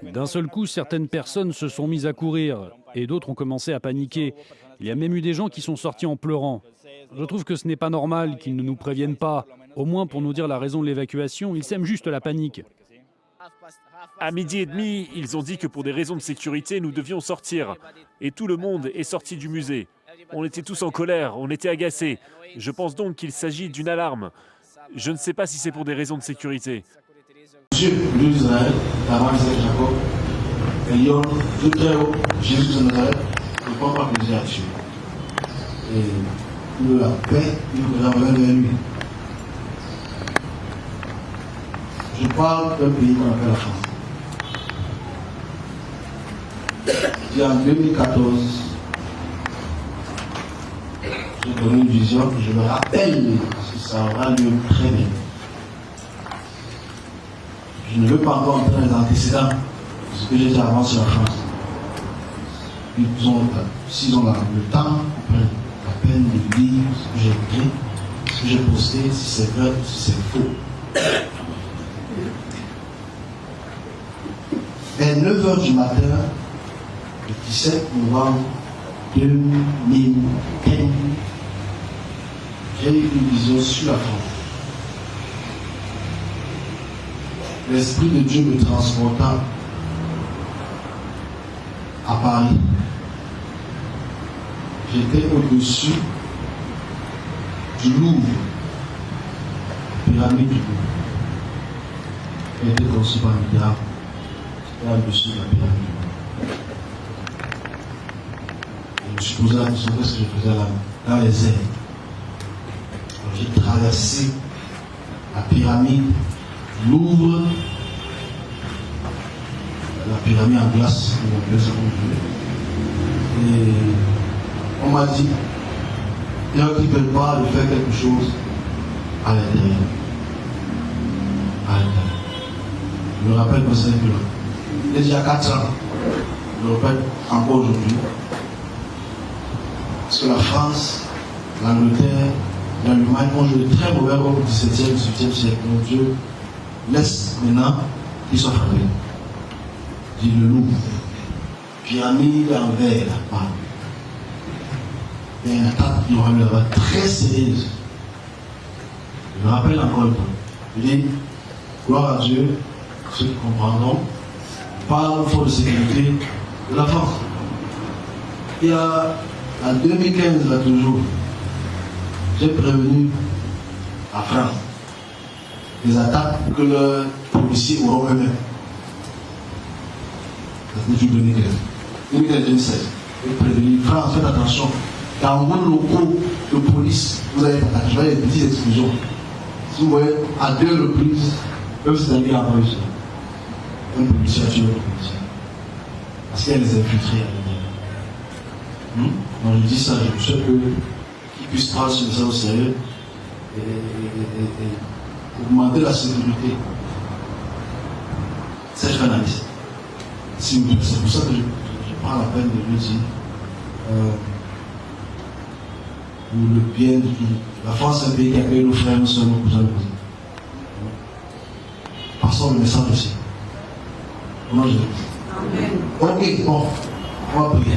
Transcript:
D'un seul coup, certaines personnes se sont mises à courir et d'autres ont commencé à paniquer. Il y a même eu des gens qui sont sortis en pleurant. Je trouve que ce n'est pas normal qu'ils ne nous préviennent pas, au moins pour nous dire la raison de l'évacuation. Ils sèment juste la panique. À 12h30, ils ont dit que pour des raisons de sécurité, nous devions sortir. Et tout le monde est sorti du musée. On était tous en colère, on était agacés. Je pense donc qu'il s'agit d'une alarme. Je ne sais pas si c'est pour des raisons de sécurité. Monsieur l'Israël, avant Isaac Jacob, ayant tout très haut, Jésus de Nazareth, ne prend pas plaisir à Dieu. Et pour la paix, nous nous avons vers lui. Je parle d'un pays qu'on appelle la France. Et en 2014, j'ai donné une vision que je me rappelle, parce que ça aura lieu très bien. Je ne veux pas encore entrer dans les antécédents de ce que j'ai dit avant sur la France. S'ils ont le temps, ils prennent la peine de lire ce que j'ai écrit, ce que j'ai posté, si c'est vrai ou si c'est faux. Et 9h du matin, le 17 novembre 2015, j'ai eu une vision sur la France. L'Esprit de Dieu me transporta à Paris. J'étais au-dessus du Louvre, pyramide du Louvre. Elle était conçue par Mira. J'étais au-dessus de la pyramide du Louvre. Je me suis posé la question, qu'est-ce que je faisais là, dans les airs? J'ai traversé la pyramide, Louvre, la pyramide en glace, et on m'a dit, il y en a qui ne veulent pas de faire quelque chose à l'intérieur. Je me rappelle que c'est il y a 4 ans, je le répète encore aujourd'hui, parce que la France, l'Angleterre, l'Allemagne ont joué très mauvais rôle au XVIIe, XVIIIe siècle. Donc Dieu laisse maintenant qu'ils soient frappés. Dit le Louvre, pyramide en verre, là-bas. Il y a une attaque du roi là-bas très sérieuse. Je me rappelle encore une fois. Je dis, gloire à Dieu, ceux qui comprendront, parle fort de sécurité de la France. Il y a, en 2015, là toujours, j'ai prévenu la France des attaques que leurs policiers auront eux-mêmes. Depuis 2015. 2015-2016. J'ai prévenu France, faites attention. Dans vos locaux de police, vous allez être attaqués. Je vais des petites explosions. Si vous voyez, à 2 reprises, peuvent s'établir en Russie. Un policier a tué un policier. Parce qu'il y a des infiltrés à l'intérieur. Donc je dis ça, je souhaite qu'ils puissent prendre ça au sérieux et augmenter la sécurité. C'est journaliste. C'est pour ça que je prends la peine de lui dire pour le bien de tout. La France est un pays qui accueille nos frères, nos soeurs, nos cousins, nos cousines. Passons le message aussi. Comment je dis? Ok, bon, on va prier.